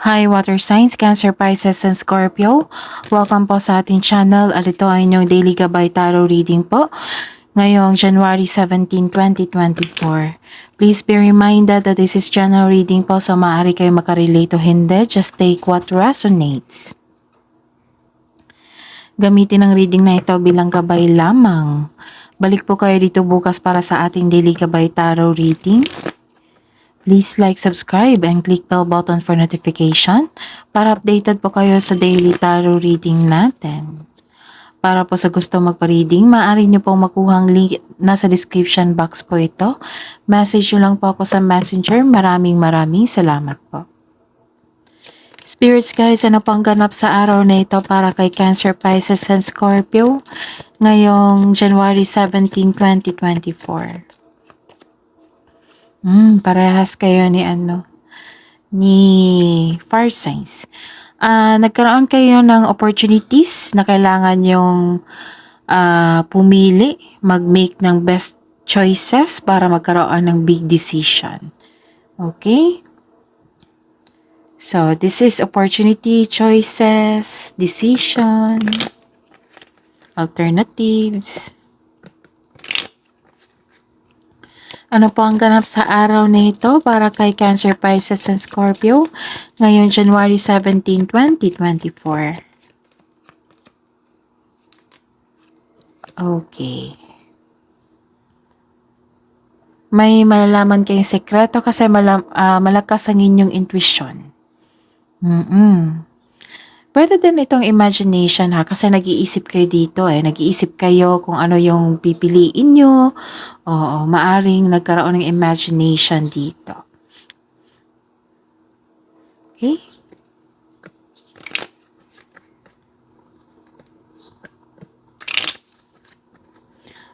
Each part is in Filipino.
Hi Water Signs, Cancer, Pisces, and Scorpio. Welcome po sa ating channel at ito ay inyong Daily Gabay Tarot Reading po ngayong January 17, 2024. Please be reminded that this is general reading po so maaari kayo makarelate o hindi. Just take what resonates. Gamitin ang reading na ito bilang gabay lamang. Balik po kayo dito bukas para sa ating Daily Gabay Tarot Reading. Please like, subscribe, and click bell button for notification para updated po kayo sa daily tarot reading natin. Para po sa gusto magpa-reading, maaari nyo pong makuha ang link nasa description box po ito. Message nyo lang po ako sa messenger. Maraming salamat po. Spirits guys, ano pang ganap sa araw na ito para kay Cancer, Pisces, and Scorpio ngayong January 17, 2024? Parehas kayo ni fire signs. Nagkaroon kayo ng opportunities na kailangan yung pumili, mag-make ng best choices para magkaroon ng big decision. Okay? So, this is opportunity, choices, decision, alternatives. Ano po ang ganap sa araw na ito para kay Cancer, Pisces, and Scorpio ngayong January 17, 2024? Okay. May malalaman kayong sekreto kasi malakas ang inyong intuition. Pwede din itong imagination kasi nag-iisip kayo dito nag-iisip kayo kung ano yung pipiliin nyo. Oo, maaring nagkaroon ng imagination dito. Okay?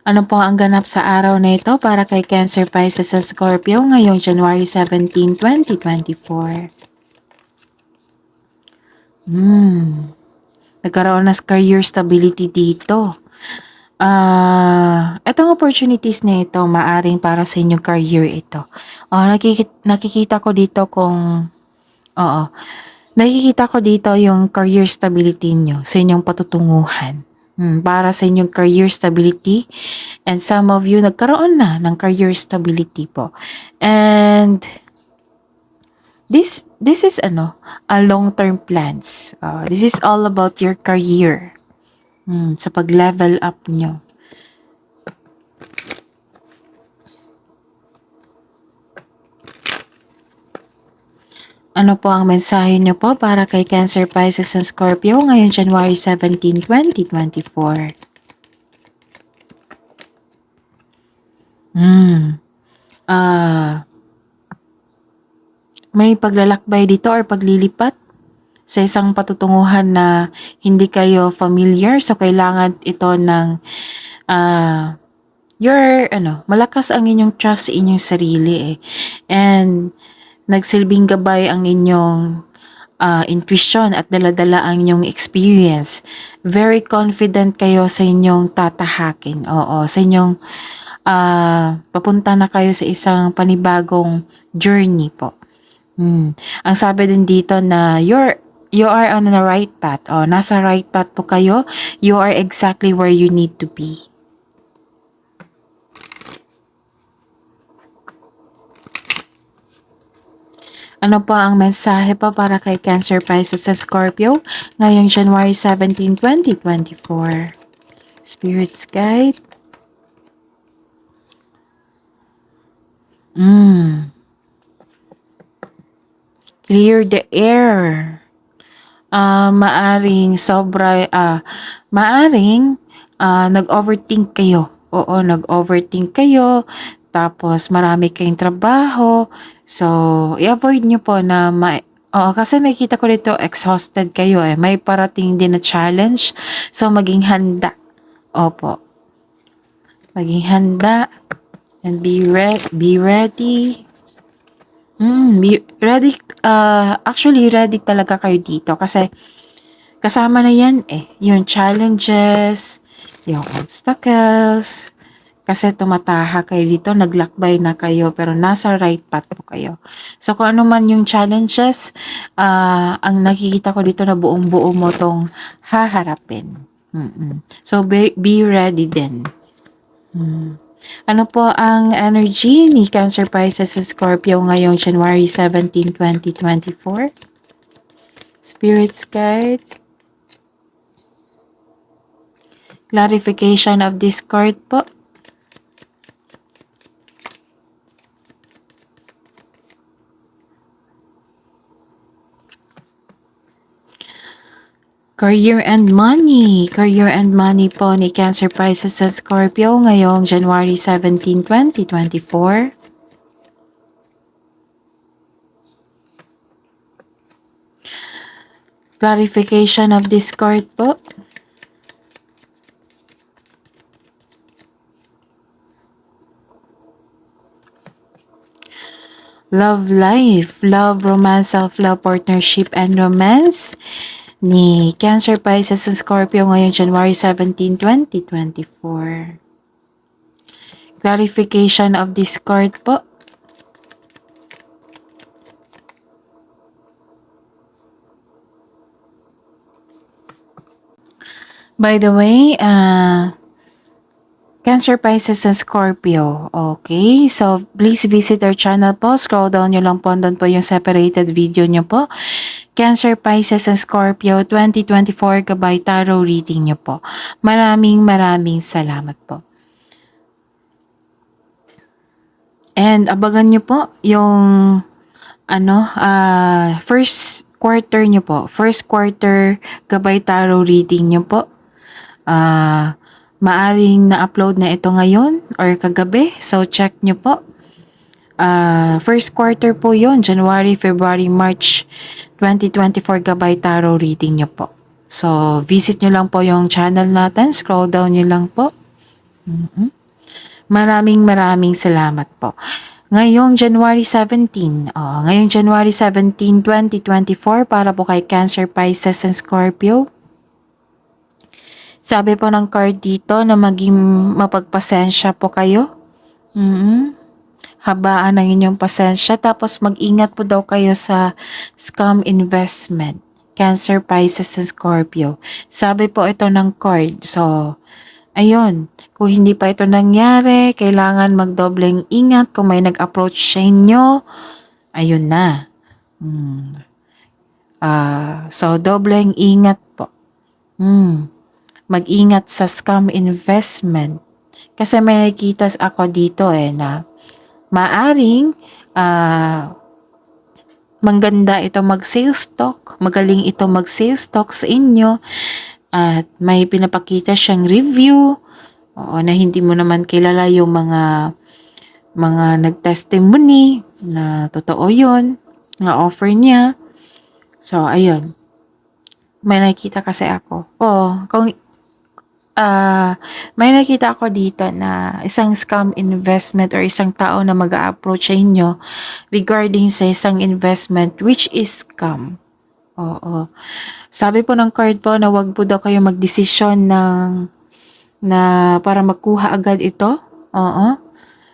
Ano po ang ganap sa araw na ito para kay Cancer, Pisces, at Scorpio ngayong January 17, 2024? Nagkaroon ng career stability dito. Itong opportunities na ito, maaring para sa inyong career ito. Nakikita ko dito nakikita ko dito yung career stability nyo sa inyong patutunguhan. Para sa inyong career stability, and some of you nagkaroon na ng career stability po. And this is a long-term plans. This is all about your career. Sa pag-level up nyo. Ano po ang mensahe nyo po para kay Cancer, Pisces, and Scorpio ngayong January 17, 2024? May paglalakbay dito or paglilipat sa isang patutunguhan na hindi kayo familiar. So, kailangan ito ng malakas ang inyong trust sa inyong sarili And nagsilbing gabay ang inyong intuition at daladala ang inyong experience. Very confident kayo sa inyong tatahakin. Sa inyong papunta na kayo sa isang panibagong journey po. Ang sabi din dito na you are on the right path. Nasa right path po kayo. You are exactly where you need to be. Ano po ang mensahe pa para kay Cancer, Pisces, sa Scorpio ngayong January 17, 2024? Spirits guide. Clear the air. Maaring nag-overthink kayo. Nag-overthink kayo. Tapos marami kayong trabaho. So, i-avoid nyo po na kasi nakikita ko dito exhausted kayo May parating din na challenge. So, maging handa. Maging handa. And be ready. Be ready. Actually, ready talaga kayo dito kasi kasama na yan yung challenges, yung obstacles, Kasi tumataha kayo dito, naglakbay na kayo, pero nasa right path po kayo. So, kung ano man yung challenges, ang nakikita ko dito na buong-buo mo tong haharapin. So, be ready din. Ano po ang energy ni Cancer, Pisces, and Scorpio ngayong January 17, 2024? Spirit's Guide. Clarification of this card po. Career and money. Career and money po ni Cancer, Pisces, and Scorpio ngayong January 17, 2024. Clarification of this card po. Love life, love, romance, self-love, partnership, and romance ni Cancer, Pisces, and Scorpio ngayong January 17, 2024. Clarification of this card po. By the way, Cancer, Pisces, and Scorpio. Okay, so please visit our channel po. Scroll down nyo lang po. Doon po yung separated video nyo po. Cancer, Pisces, and Scorpio 2024 Gabay Tarot reading nyo po. Maraming salamat po. And abangan nyo po yung first quarter nyo po. First quarter Gabay Tarot reading nyo po. Maaring na-upload na ito ngayon or kagabi. So, check nyo po. First quarter po yon, January, February, March 2024 Gabay Tarot reading nyo po. So, visit nyo lang po yung channel natin. Scroll down nyo lang po. Maraming salamat po. Ngayong January 17, ngayong January 17, 2024, para po kay Cancer, Pisces, and Scorpio. Sabi po ng card dito na maging mapagpasensya po kayo. Habaan ng inyong pasensya. Tapos mag-ingat po daw kayo sa scam investment. Cancer, Pisces, and Scorpio. Sabi po ito ng card. So, ayun. Kung hindi pa ito nangyari, kailangan magdobleng ingat. Kung may nag-approach sa inyo, ayun na. So, dobleng ingat po. Mag-ingat sa scam investment. Kasi may nakita ako dito na maaring mangganda ito mag-sales talk, magaling ito mag-sales talk sa inyo at may pinapakita siyang review na hindi mo naman kilala yung mga nag-testimony na totoo yun, na offer niya. So, ayun. May nakita kasi ako. May nakita ako dito na isang scam investment or isang tao na mag-a-approach sa inyo regarding sa isang investment which is scam. Sabi po ng card po na wag po daw kayo magdesisyon na para makuha agad ito.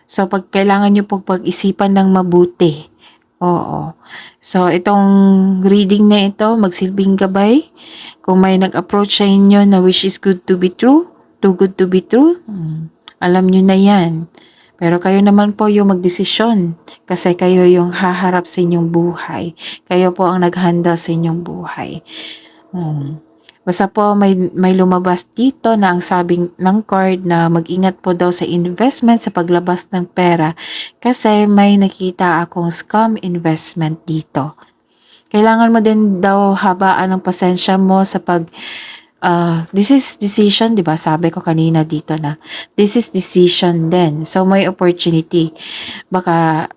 So, kailangan nyo pong pag-isipan ng mabuti. So, itong reading na ito, magsilbing gabay. Kung may nag-approach sa inyo na which is good to be true, too good to be true, alam nyo na yan. Pero kayo naman po yung magdesisyon kasi kayo yung haharap sa inyong buhay. Kayo po ang naghanda sa inyong buhay. Basta po may lumabas dito na ang sabing ng card na mag-ingat po daw sa investment, sa paglabas ng pera kasi may nakita akong scam investment dito. Kailangan mo din daw habaan ng pasensya mo sa this is decision, di ba? Sabi ko kanina dito na this is decision din. So, may opportunity. Baka,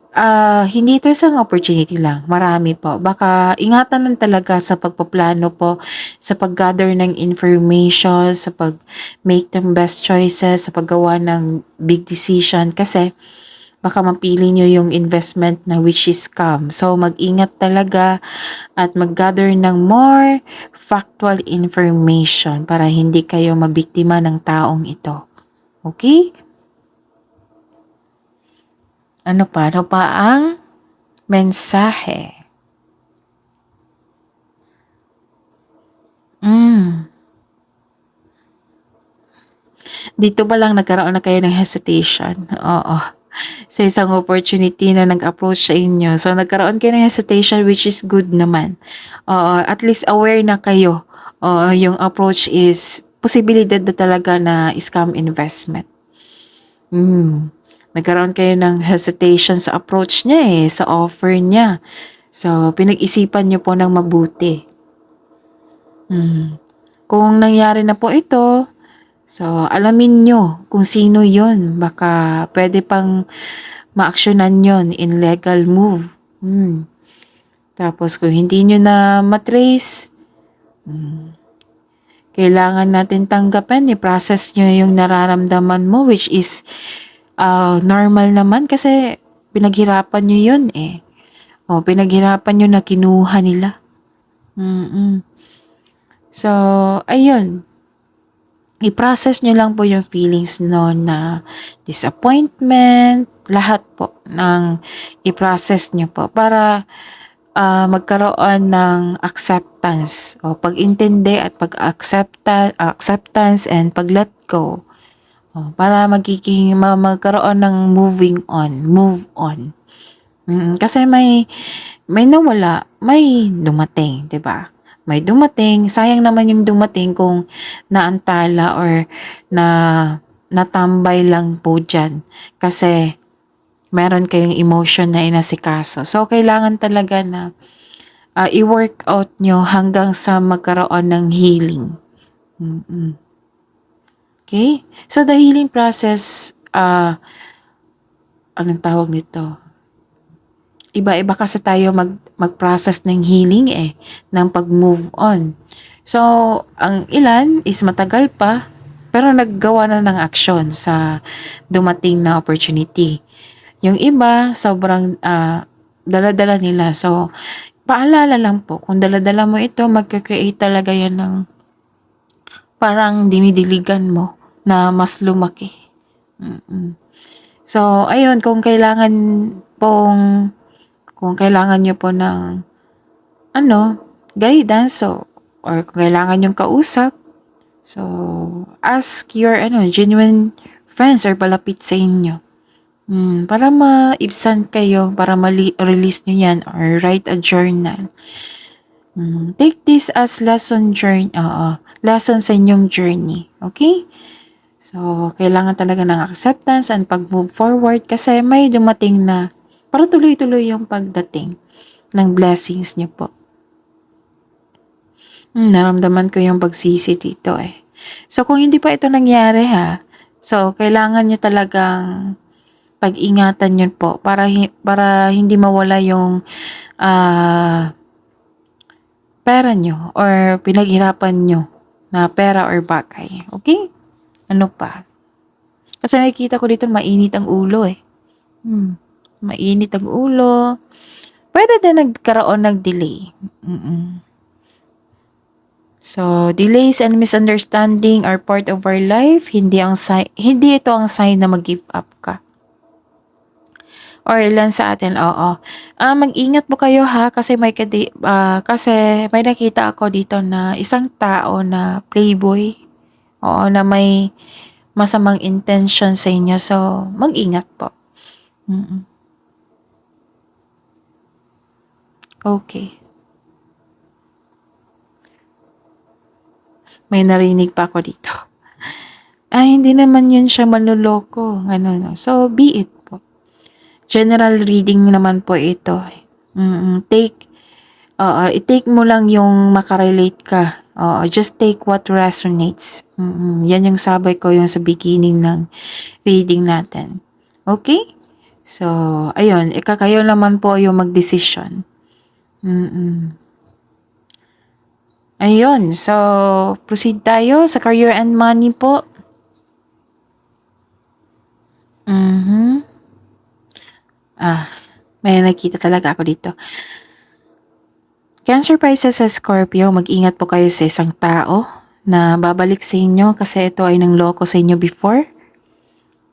hindi ito isang opportunity lang. Marami po. Baka ingatan lang talaga sa pagpaplano po, sa pag-gather ng information, sa pag-make ng best choices, sa paggawa ng big decision. Kasi, baka mapili nyo yung investment na which is scam. So, mag-ingat talaga at mag-gather ng more factual information para hindi kayo mabiktima ng taong ito. Okay? Ano pa ang mensahe? Hmm, dito ba lang nagkaroon na kayo ng hesitation? Oo. Sa isang opportunity na nag-approach sa inyo. So, nagkaroon kayo ng hesitation which is good naman. Oo, at least aware na kayo. Oo, yung approach is posibilidad na talaga na scam investment. Nagkaroon kayo ng hesitation sa approach niya sa offer niya. So, pinag-isipan niyo po ng mabuti. Kung nangyari na po ito, so alamin nyo kung sino yon. Baka pwede pang maaksyonan yon in legal move. Tapos kung hindi nyo na matrace, kailangan natin tanggapin, i-process nyo yung nararamdaman mo which is normal naman kasi pinaghirapan nyo yun eh. O, pinaghirapan nyo na kinuha nila. So, ayun. I-process nyo lang po yung feelings no na disappointment, lahat po ng i-process nyo po para magkaroon ng acceptance o pag-intindi at acceptance and pag-let go. Para magkaroon ng move on. Kasi may nawala, may dumating, 'di ba? May dumating, sayang naman yung dumating kung naantala or na natambay lang po diyan kasi meron kayong emotion na inasikaso. So kailangan talaga na i-work out nyo hanggang sa magkaroon ng healing. Okay? So the healing process, anong tawag nito? Iba-iba kasi tayo mag-process ng healing ng pag-move on. So, ang ilan is matagal pa, pero naggawa na ng aksyon sa dumating na opportunity. Yung iba, sobrang dala-dala nila. So, paalala lang po, kung dala-dala mo ito, mag-create talaga yan ng parang dinidiligan mo na mas lumaki. So, ayun, kung kailangan nyo po ng guidance, or kung kailangan yung kausap, so, ask your genuine friends or palapit sa inyo. Para maibsan kayo, para ma-release nyo yan, or write a journal. Take this as lesson sa inyong journey. Okay? So, kailangan talaga ng acceptance and pag-move forward kasi may dumating na para tuloy-tuloy yung pagdating ng blessings niyo po. Naramdaman ko yung pagsisi dito So, kung hindi pa ito nangyari so, kailangan nyo talagang pag-ingatan yun po para hindi mawala yung pera nyo or pinaghirapan nyo na pera or bagay. Okay? Ano pa? Kasi nakikita ko dito mainit ang ulo Mainit ang ulo. Pwede din nagkaroon ng delay. So, delays and misunderstanding are part of our life. Hindi ito ang sign na mag-give up ka. Or ilan sa atin, mag-ingat po kayo kasi kasi may nakita ako dito na isang tao na playboy. Na may masamang intention sa inyo. So, mag-ingat po. Okay. May narinig pa ako dito. Hindi naman yun siya manloloko. So, be it po. General reading naman po ito. I-take mo lang yung makarelate ka. Just take what resonates. Yan yung sabay ko yung sa beginning ng reading natin. Okay? So, ayun. Kayo naman po yung mag-decision. Ayun. So, proceed tayo sa career and money po. May nakita talaga ako dito. Cancer, Pisces sa Scorpio, mag-ingat po kayo sa isang tao na babalik sa inyo kasi ito ay nangloko sa inyo before.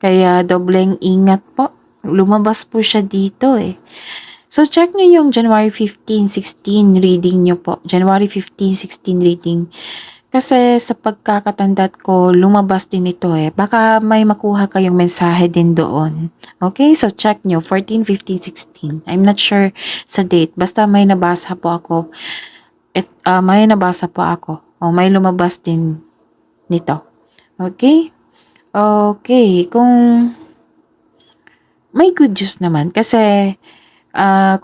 Kaya dobleng ingat po. Lumabas po siya dito eh. So, check nyo yung January 15, 16 reading nyo po. January 15, 16 reading. Kasi sa pagkakatandat ko, lumabas din ito eh. Baka may makuha kayong mensahe din doon. Okay? So, check nyo. 14, 15, 16. I'm not sure sa date. Basta may nabasa po ako. May nabasa po ako. O, may lumabas din nito. Okay? Okay. Kung may good news naman. Kasi,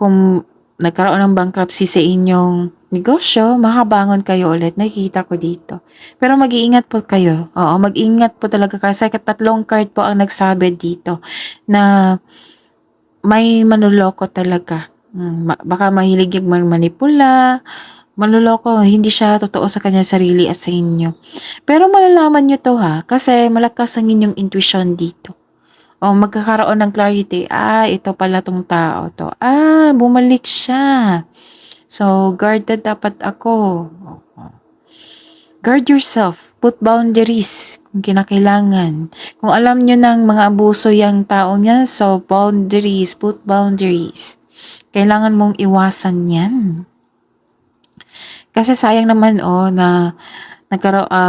kung nagkaroon ng bankruptcy sa inyong negosyo, makabangon kayo ulit. Nakikita ko dito. Pero mag-iingat po kayo. Oo, mag-iingat po talaga kasi tatlong card po ang nagsabi dito na may manloloko talaga. Baka mahilig yung manipula, manloloko, hindi siya totoo sa kanya sarili at sa inyo. Pero malalaman nyo to ha, kasi malakas ang inyong intuition dito. O magkakaroon ng clarity, ito pala tong tao to. Bumalik siya. So, guarded dapat ako. Guard yourself. Put boundaries kung kinakailangan. Kung alam nyo ng mga abuso yung tao niya, so boundaries, put boundaries. Kailangan mong iwasan yan. Kasi sayang naman na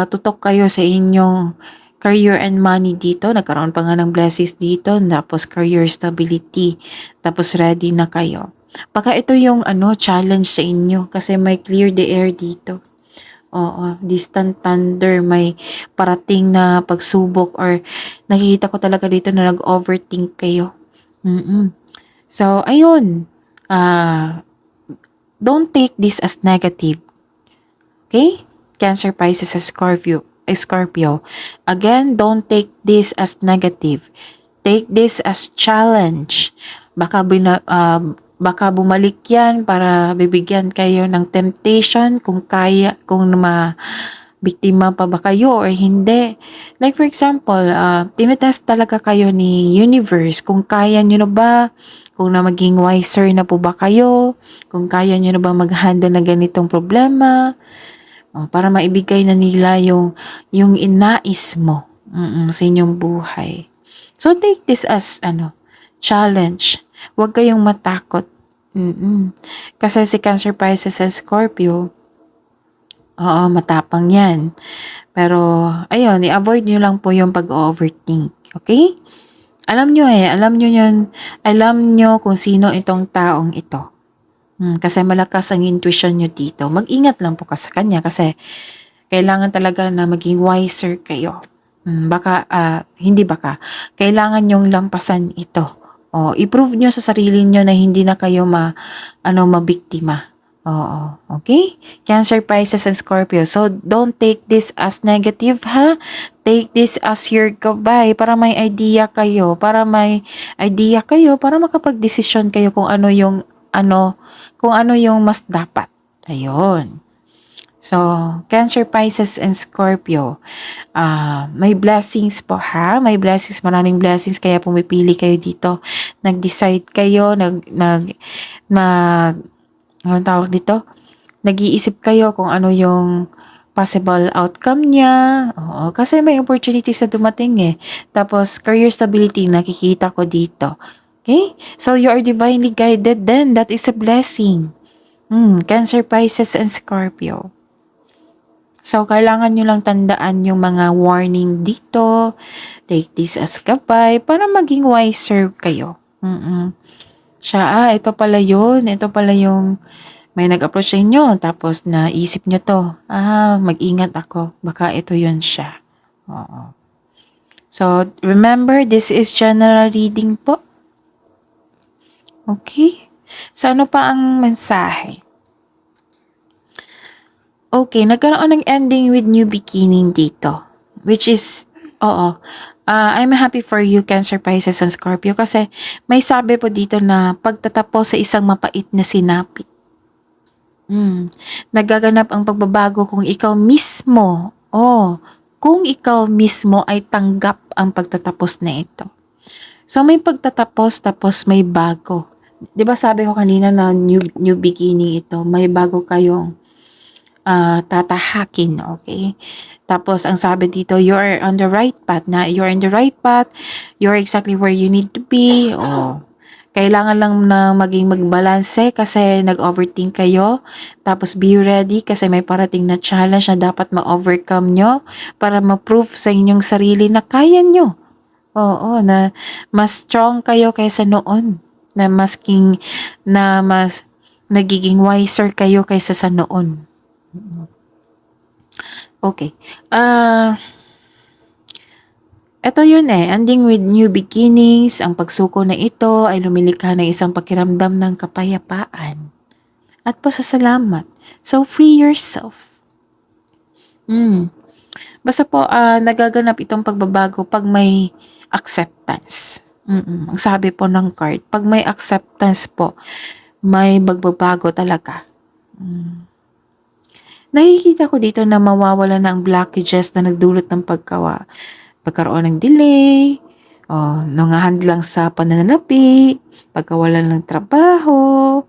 tutok kayo sa inyong career and money dito. Nagkaroon pa nga ng blessings dito. Tapos career stability. Tapos ready na kayo. Baka ito yung challenge sa inyo kasi may clear the air dito. Oo, distant thunder, may parating na pagsubok or nakikita ko talaga dito na nag-overthink kayo. So, ayun. Don't take this as negative. Okay? Cancer, Pisces, Scorpio. Again, don't take this as negative. Take this as challenge. Baka bumalik yan para bibigyan kayo ng temptation kung biktima pa ba kayo or hindi. Like for example, tinetest talaga kayo ni universe kung kaya nyo na ba, kung na maging wiser na po ba kayo, kung kaya nyo na ba mag-handle ng ganitong problema, para maibigay na nila yung inais mo sa inyong buhay. So take this as challenge. Huwag kayong matakot. Kasi si Cancer, Pisces, and Scorpio, matapang yan. Pero, ayun, i-avoid nyo lang po yung pag-overthink. Okay? Alam nyo yun. Alam nyo kung sino itong taong ito. Kasi malakas ang intuition nyo dito. Mag-ingat lang po ka sa kanya kasi kailangan talaga na maging wiser kayo. Hindi baka. Kailangan nyong lampasan ito. I-prove nyo sa sarili nyo na hindi na kayo mabiktima. Oo. Okay? Cancer, Pisces, and Scorpio. So, don't take this as negative, ha? Take this as your gabay para may idea kayo. Para makapag-desisyon kayo kung ano yung mas dapat. Ayun. So, Cancer, Pisces, and Scorpio. May blessings po ha. May blessings, maraming blessings. Kaya pumipili kayo dito. Nag-decide kayo, anong tawag dito? Nag-iisip kayo kung ano yung possible outcome niya. Oo, kasi may opportunities na dumating eh. Tapos, career stability, nakikita ko dito. Okay? So, you are divinely guided then. That is a blessing. Cancer, Pisces, and Scorpio. So, kailangan nyo lang tandaan yung mga warning dito. Take this as gabay para maging wiser kayo. Siya, ito pala yun. Ito pala yung may nag-approach sa inyo. Tapos, naisip nyo to. Mag-ingat ako. Baka ito yun siya. Oo. So, remember, this is general reading po. Okay? So, ano pa ang mensahe? Okay, nagkaroon ng ending with new beginning dito. Which is, I'm happy for you, Cancer, Pisces, and Scorpio. Kasi may sabi po dito na pagtatapos sa isang mapait na sinapit. Nagaganap ang pagbabago kung ikaw mismo, ay tanggap ang pagtatapos na ito. So, may pagtatapos, tapos may bago. 'Di ba sabi ko kanina na new beginning ito, may bago kayong tatahakin, okay? Tapos, ang sabi dito, you're on the right path na, you're in the right path, you're exactly where you need to be, kailangan lang na maging magbalanse kasi nag-overthink kayo. Tapos be ready kasi may parating na challenge na dapat ma-overcome nyo para ma-prove sa inyong sarili na kaya nyo. Oo, na mas strong kayo kaysa noon. Na mas nagiging wiser kayo kaysa sa noon. Okay. Ito yun ending with new beginnings. Ang pagsuko na ito ay lumilikha ng isang pakiramdam ng kapayapaan at pasasalamat. So, free yourself. Basta po, nagaganap itong pagbabago pag may acceptance. Ang sabi po ng card, pag may acceptance po, may magbabago talaga. Nakikita ko dito na mawawala na ang blockages na nagdulot ng pagkaroon ng delay, nangahadlang sa pananalapi, pagkawalan ng trabaho.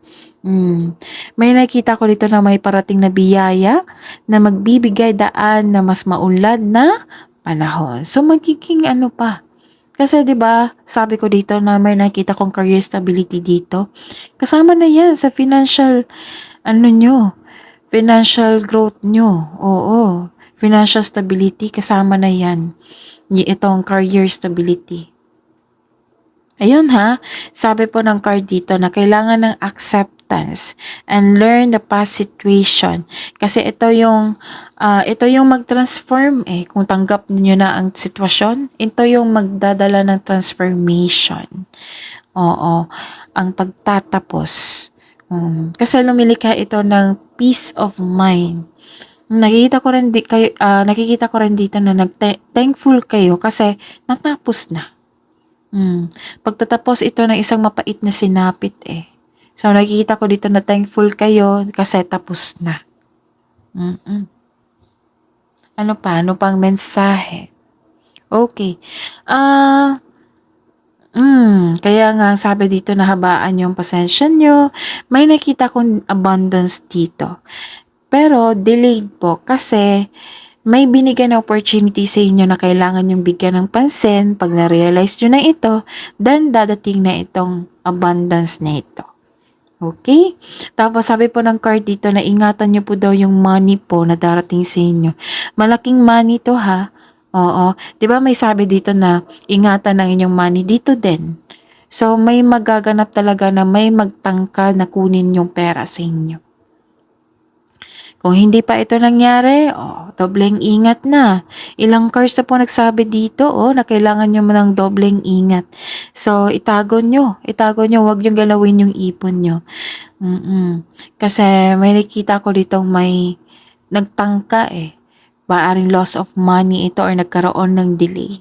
May nakita ko dito na may parating na biyaya na magbibigay daan na mas maunlad na panahon. So magiging ano pa? Kasi 'di ba, sabi ko dito na may nakita kong career stability dito. Kasama na 'yan sa financial financial growth nyo. Oo. Financial stability kasama na 'yan. Itong career stability. Ayun sabi po ng card dito na kailangan ng acceptance and learn the past situation. Kasi ito yung mag-transform kung tanggap niyo na ang sitwasyon, ito yung magdadala ng transformation. Oo, ang pagtatapos. Kasi lumilikha ito ng peace of mind. Nakikita ko rin dito na thankful kayo kasi natapos na. Pagtatapos ito ng isang mapait na sinapit So, nakikita ko dito na thankful kayo kasi tapos na. Ano pa? Ano pang mensahe? Okay. Kaya nga sabi dito na habaan yung pasensya nyo. May nakita kong abundance dito. Pero delayed po kasi may binigyan na opportunity sa inyo na kailangan yung bigyan ng pansin. Pag na-realize nyo na ito, then dadating na itong abundance na ito. Okay? Tapos sabi po ng card dito na ingatan nyo po daw yung money po na darating sa inyo. Malaking money to Oo. 'Di ba may sabi dito na ingatan ang inyong money dito din. So may magaganap talaga na may magtangka na kunin yung pera sa inyo. Kung hindi pa ito nangyari, dobleng ingat na. Ilang cards na po nagsabi dito, na kailangan nyo ng dobleng ingat. So, itago nyo, huwag nyo galawin yung ipon nyo. Kasi may nakita ko dito may nagtangka Maaring loss of money ito or nagkaroon ng delay.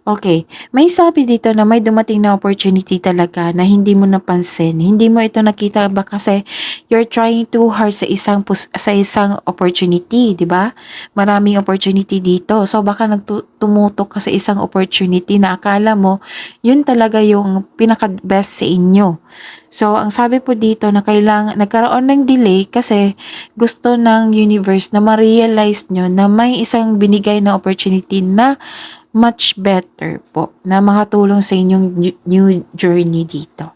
Okay, may sabi dito na may dumating na opportunity talaga na hindi mo napansin. Hindi mo ito nakita ba kasi you're trying too hard sa isang opportunity, 'di ba? Maraming opportunity dito. So baka tumutok ka sa isang opportunity na akala mo yun talaga yung pinaka-best sa inyo. So, ang sabi po dito na nagkaroon ng delay kasi gusto ng universe na ma-realize nyo na may isang binigay na opportunity na much better po na makatulong sa inyong new journey dito.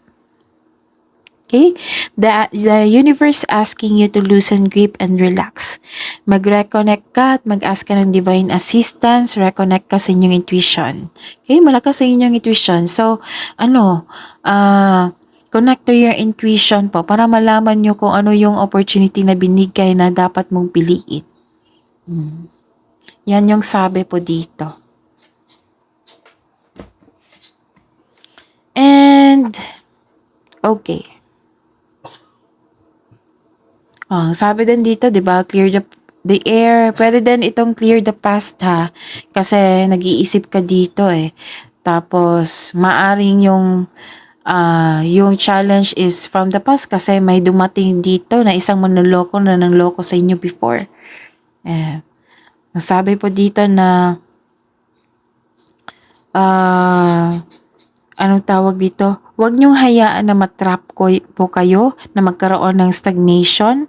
Okay? The universe asking you to loosen grip and relax. Mag-reconnect ka at mag-ask ka ng divine assistance, reconnect ka sa inyong intuition. Okay? Malakas sa inyong intuition. So, connect to your intuition po para malaman nyo kung ano yung opportunity na binigay na dapat mong piliin. Yan yung sabi po dito. And, okay. Sabi din dito, 'di ba, clear the air. Pwede din itong clear the past kasi nag-iisip ka dito Tapos maaring yung challenge is from the past kasi may dumating dito na isang manloloko na nangloko sa inyo before. Nasabi po dito na anong tawag dito, huwag niyong hayaan na matrap po kayo na magkaroon ng stagnation.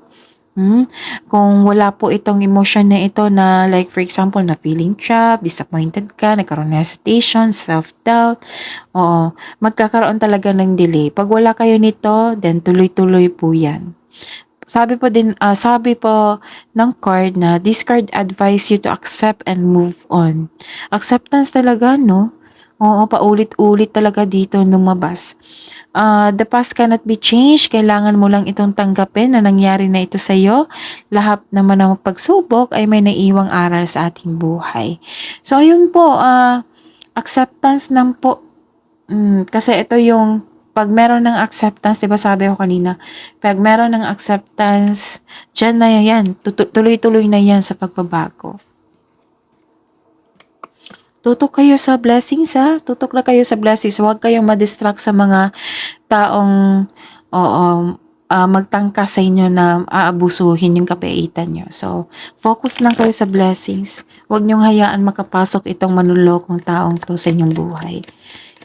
Kung wala po itong emotion na ito na like for example na feeling trapped, disappointed ka, nagkaroon ng hesitation, self-doubt, oo, magkakaroon talaga ng delay. Pag wala kayo nito, then tuloy-tuloy po yan. Sabi po ng card na this card advise you to accept and move on. Acceptance talaga, no? Oo, paulit-ulit talaga dito lumabas. The past cannot be changed. Kailangan mo lang itong tanggapin na nangyari na ito sa iyo. Lahat naman ng pagsubok ay may naiiwang aral sa ating buhay. So, ayun po, acceptance lang po. Kasi ito yung pag meron ng acceptance, 'di ba sabi ko kanina, pag meron ng acceptance, diyan na yan, tuloy-tuloy na yan sa pagbabago. Tutok kayo sa blessings ha. Tutok na kayo sa blessings. Huwag kayong ma-distract sa mga taong oo, magtangka sa inyo na aabusuhin yung kapaitan nyo. So, focus lang kayo sa blessings. Huwag niyong hayaan makapasok itong manlulokong taong to sa inyong buhay.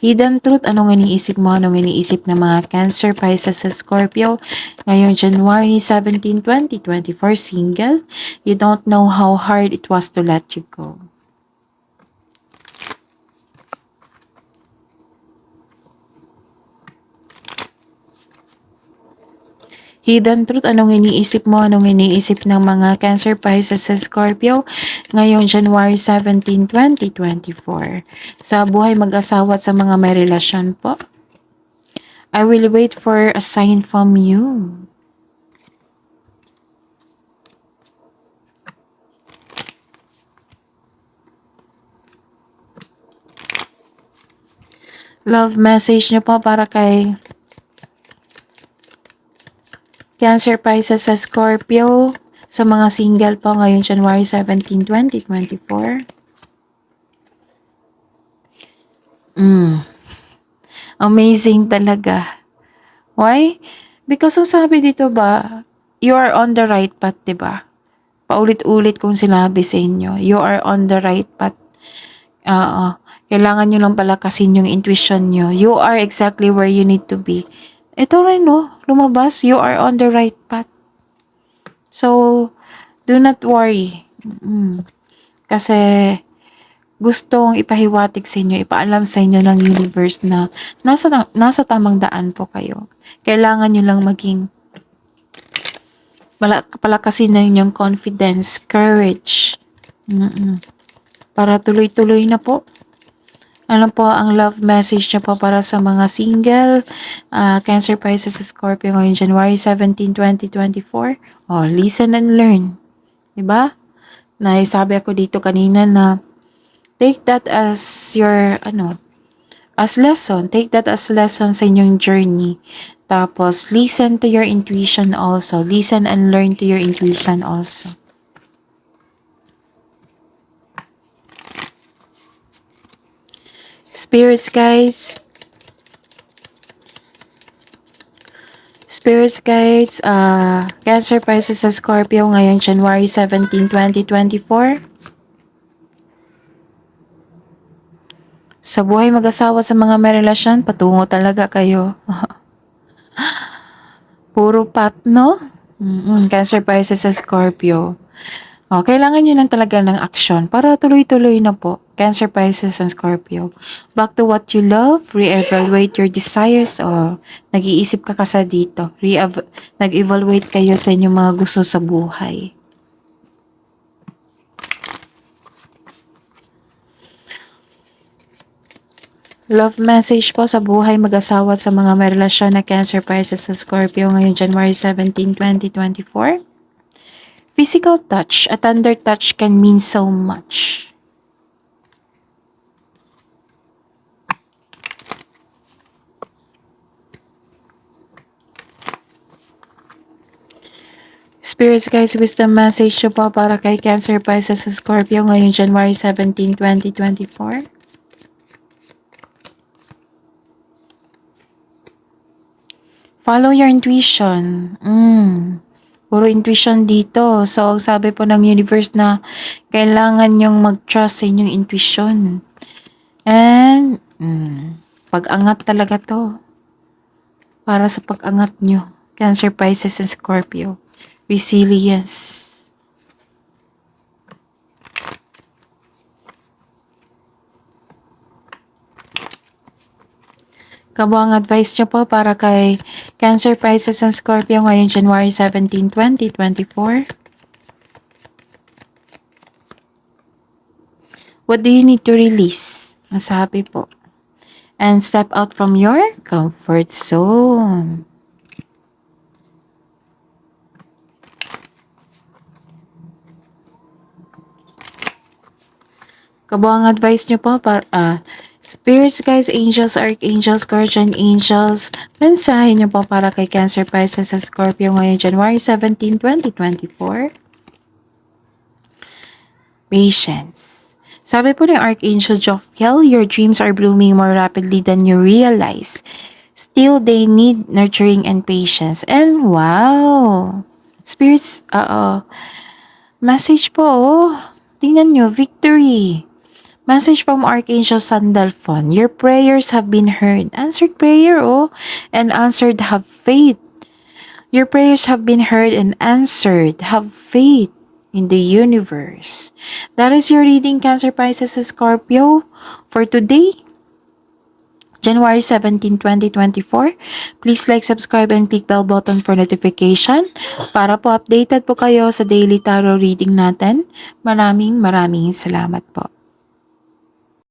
Hidden truth, anong iniisip mo? Anong iniisip ng mga Cancer, Pisces, sa Scorpio? Ngayong January 17, 2024, single. You don't know how hard it was to let you go. Hidden truth, anong iniisip mo? Anong iniisip ng mga Cancer, Pisces, sa Scorpio ngayong January 17, 2024? Sa buhay mag-asawa at sa mga may relasyon po. I will wait for a sign from you. Love message niyo po para kay Cancer, Pisces, sa Scorpio, sa mga single po ngayong January 17, 2024. Amazing talaga. Why? Because ang sabi dito ba, you are on the right path, diba? Paulit-ulit kong sinabi sa inyo, you are on the right path. Kailangan nyo lang palakasin yung intuition nyo. You are exactly where you need to be. Ito rin, no? Lumabas, you are on the right path. So, do not worry. Kasi, gustong ipahiwatig sa inyo, ipaalam sa inyo ng universe na nasa tamang daan po kayo. Kailangan nyo lang maging palakasin na inyong confidence, courage. Para tuloy-tuloy na po. Ano po ang love message niyo po para sa mga single, Cancer, Pisces, Scorpio ngayong January 17, 2024? Oh, listen and learn. Diba? Naisabi ako dito kanina na take that as your, as lesson. Take that as lesson sa inyong journey. Tapos, listen to your intuition also. Listen and learn to your intuition also. Spirits guides, Cancer, Pisces, sa Scorpio ngayong January 17, 2024. Sa buhay mag-asawa sa mga may relasyon, patungo talaga kayo. Puro pat, no? Cancer, Pisces, sa Scorpio. Kailangan nyo lang talaga ng aksyon para tuloy-tuloy na po. Cancer, Pisces, and Scorpio. Back to what you love, re-evaluate your desires, nag-iisip ka kasi dito. Nag-evaluate kayo sa inyong mga gusto sa buhay. Love message po sa buhay mag-asawa sa mga may relasyon na Cancer, Pisces, sa Scorpio ngayong January 17, 2024. Physical touch, a tender touch can mean so much. Spirits guys, wisdom message nyo po para kay Cancer, Pisces, sa Scorpio ngayong January 17, 2024. Follow your intuition. Puro intuition dito. So, sabi po ng universe na kailangan nyong mag-trust sa inyong intuition. And, Pag-angat talaga to. Para sa pag-angat nyo. Cancer, Pisces, and Scorpio. Resilience. Kabuang advice nyo po para kay Cancer, Pisces, and Scorpio ngayong January 17, 2024. What do you need to release? Masabi po. And step out from your comfort zone. Kabuang advice nyo po para spirits, guys, angels, archangels, guardian angels. Mensahe nyo po para kay Cancer, Pisces, and Scorpio ngayong January 17, 2024. Patience. Sabi po ng Archangel Jophiel, your dreams are blooming more rapidly than you realize. Still, they need nurturing and patience. And wow! Spirits, message po, oh. Tingnan nyo, victory. Message from Archangel Sandalphon. Your prayers have been heard. Answered prayer, oh. And answered, have faith. Your prayers have been heard and answered. Have faith in the universe. That is your reading, Cancer, Pisces, and Scorpio for today, January 17, 2024. Please like, subscribe, and click bell button for notification para po updated po kayo sa daily tarot reading natin. Maraming salamat po.